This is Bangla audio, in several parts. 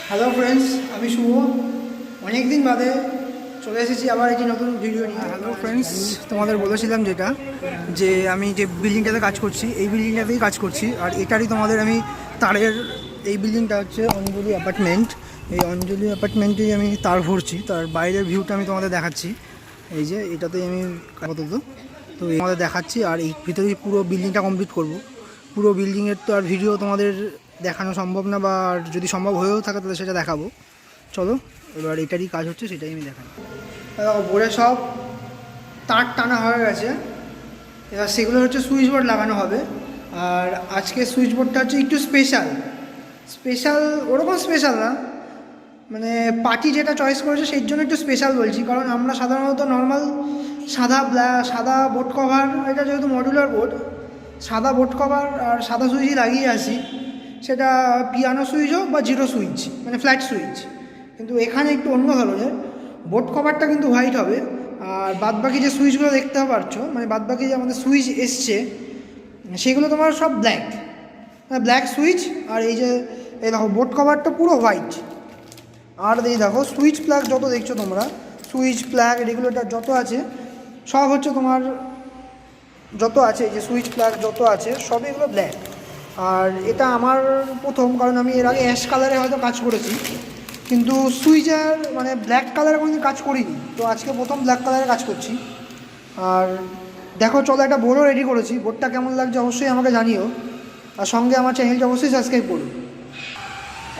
হ্যালো ফ্রেন্ডস, আমি শুভ। অনেক দিন বাদে চলে এসেছি আবার একটি নতুন ভিডিও নিয়ে। হ্যালো ফ্রেন্ডস, তোমাদের বলেছিলাম যে আমি যে বিল্ডিংটাতে কাজ করছি, এই বিল্ডিংটাতেই কাজ করছি। আর এটারই তোমাদের আমি তারের, এই বিল্ডিংটা হচ্ছে অঞ্জলি অ্যাপার্টমেন্ট। এই অঞ্জলি অ্যাপার্টমেন্টেই আমি তার ভরছি। তার বাইরের ভিউটা আমি তোমাদের দেখাচ্ছি। এই যে এটাতেই আমি আপাতত তো তোমাদের দেখাচ্ছি। আর এই ভিতরেই পুরো বিল্ডিংটা কমপ্লিট করব। পুরো বিল্ডিংয়ের তো আর ভিডিও তোমাদের দেখানো সম্ভব না, বা যদি সম্ভব হয়েও থাকে তাহলে সেটা দেখাবো। চলো, এবার এটারই কাজ হচ্ছে, সেটাই আমি দেখাই। বোর্ডে সব তার টানা হয়ে গেছে, এবার সেগুলো হচ্ছে সুইচ বোর্ড লাগানো হবে। আর আজকে সুইচ বোর্ডটা হচ্ছে একটু স্পেশাল ওরকম স্পেশাল না, মানে পার্টি যেটা চয়েস করেছে সেই জন্য একটু স্পেশাল বলছি। কারণ আমরা সাধারণত নর্মাল সাদা বোর্ড কভার, এটা যেহেতু মডুলার বোর্ড, সাদা বোর্ড কভার আর সাদা সুইচই লাগিয়ে আসি, সেটা পিয়ানো সুইচ হোক বা জিরো সুইচ, মানে ফ্ল্যাট সুইচ। কিন্তু এখানে একটু অন্য ধরনের বোর্ড কভারটা কিন্তু হোয়াইট হবে। আর বাদবাকি যে সুইচগুলো দেখতে পারছো, মানে বাদবাকি যে আমাদের সুইচ এসছে সেগুলো তোমার সব ব্ল্যাক সুইচ। আর এই দেখো বোর্ড কভারটা পুরো হোয়াইট। আর এই দেখো সুইচ প্লাগ যত দেখছো তোমরা, সুইচ প্লাগ রেগুলেটর যত আছে সব হচ্ছে তোমার, যত আছে এই যে সুইচ প্লাগ যত আছে সব এগুলো ব্ল্যাক। আর এটা আমার প্রথম, কারণ আমি এর আগে অ্যাশ কালারে হয়তো কাজ করেছি, কিন্তু সুইচের মানে ব্ল্যাক কালারে কোনোদিন কাজ করিনি। তো আজকে প্রথম ব্ল্যাক কালারে কাজ করছি। আর দেখো, চলো একটা বোর্ডও রেডি করেছি। বোর্ডটা কেমন লাগছে অবশ্যই আমাকে জানিও, আর সঙ্গে আমার চ্যানেলটা অবশ্যই সাবস্ক্রাইব করুন।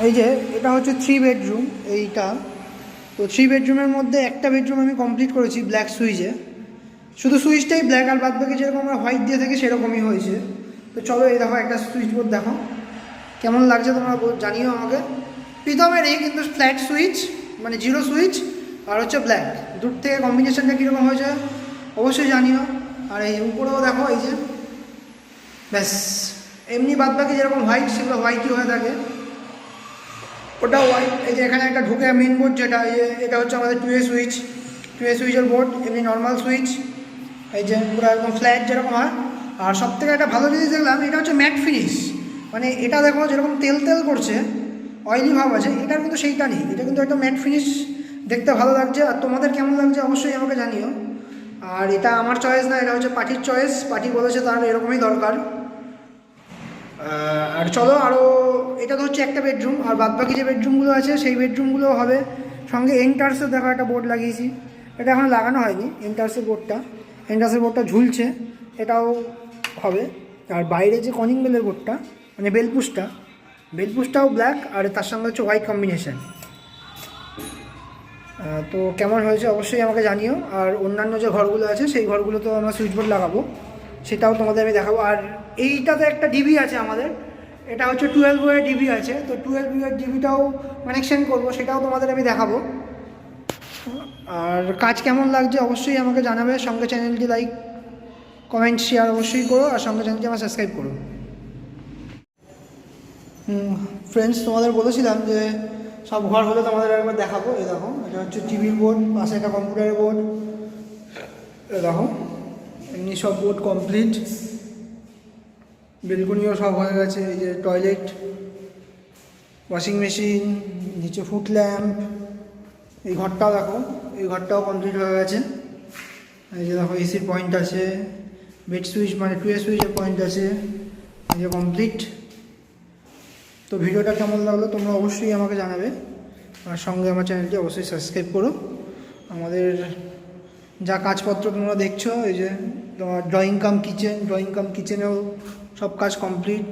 এই যে এটা হচ্ছে 3 বেডরুম এইটা। তো 3 বেডরুমের মধ্যে একটা বেডরুম আমি কমপ্লিট করেছি ব্ল্যাক সুইচে, শুধু সুইচটাই ব্ল্যাক, আর বাদ বাকি যেরকম আমরা হোয়াইট দিয়ে থাকি সেরকমই হয়েছে। তো চলো, এই দেখো একটা সুইচ বোর্ড দেখো কেমন লাগছে, তোমরা জানিও আমাকে। প্রথমের এই কিন্তু ফ্ল্যাট সুইচ, মানে জিরো সুইচ, আর হচ্ছে ব্ল্যাক, দূর থেকে কম্বিনেশনটা কীরকম হয়েছে অবশ্যই জানিও। আর এই উপরেও দেখো, এই যে ব্যাস এমনি বাদ বাকি যেরকম হোয়াইট সেগুলো হোয়াইটই হয়ে থাকে, ওটাও হোয়াইট। এই যে এখানে একটা ঢুকে মেন বোর্ড যেটা, এটা হচ্ছে আমাদের 2A সুইচের বোর্ড, এমনি নর্মাল সুইচ। এই যে পুরো একদম ফ্ল্যাট যেরকম হয়। আর সবথেকে একটা ভালো জিনিস দেখলাম, এটা হচ্ছে ম্যাট ফিনিশ। মানে এটা দেখো যেরকম তেল করছে, অয়েলি ভাব আছে, এটার কিন্তু সেইটা নেই। এটা কিন্তু একটা ম্যাট ফিনিশ, দেখতে ভালো লাগছে। আর তোমাদের কেমন লাগছে অবশ্যই আমাকে জানিও। আর এটা আমার চয়েস না, এটা হচ্ছে পার্টির চয়েস। পার্টি বলেছে তার এরকমই দরকার। আর চলো, আরও এটা তো হচ্ছে একটা বেডরুম, আর বাদবাকি যে বেডরুমগুলো আছে সেই বেডরুমগুলো হবে। সঙ্গে এন্টার্সের দেখো একটা বোর্ড লাগিয়েছি, এটা এখন লাগানো হয়নি। এন্টার্সের বোর্ডটা ঝুলছে, এটাও হবে। আর বাইরে যে কলিং বেলের বোর্ডটা, মানে বেলপুশটাও ব্ল্যাক, আর তার সঙ্গে হচ্ছে হোয়াইট কম্বিনেশান। তো কেমন হয়েছে অবশ্যই আমাকে জানিও। আর অন্যান্য যে ঘরগুলো আছে সেই ঘরগুলোতেও আমরা সুইচ বোর্ড লাগাবো, সেটাও তোমাদের আমি দেখাবো। আর এইটাতে একটা ডিবি আছে আমাদের, এটা হচ্ছে 12 ওয়ের ডিবি আছে। তো 12 ওয়ের ডিবিটাও কানেকশন করবো, সেটাও তোমাদের আমি দেখাবো। আর কাজ কেমন লাগছে অবশ্যই আমাকে জানাবে। সঙ্গে চ্যানেলটি লাইক, কমেন্ট, শেয়ার অবশ্যই করো, আর সঙ্গে চ্যানেলটি আমার সাবস্ক্রাইব করো। ফ্রেন্ডস, তোমাদের বলেছিলাম যে সব ঘর হলে তোমাদের একবার দেখাবো। এই দেখো, এটা হচ্ছে টিভির বোর্ড, পাশে একটা কম্পিউটারের বোর্ড। এই দেখো এমনি সব বোর্ড কমপ্লিট, বেলকনিও সব হয়ে গেছে। এই যে টয়লেট, ওয়াশিং মেশিন, নিচে ফুট ল্যাম্প। এই ঘরটাও দেখো, এই ঘরটাও কমপ্লিট হয়ে গেছে। এই যে দেখো এসির পয়েন্ট আছে, বেড সুইচ মানে 2A সুইচের পয়েন্ট আছে। এই যে কমপ্লিট। তো ভিডিওটা কেমন লাগলো তোমরা অবশ্যই আমাকে জানাবে, আর সঙ্গে আমার চ্যানেলটি অবশ্যই সাবস্ক্রাইব করো। আমাদের যা কাজপত্র তোমরা দেখছো, এই যে তোমার ড্রয়িং কাম কিচেনেও সব কাজ কমপ্লিট।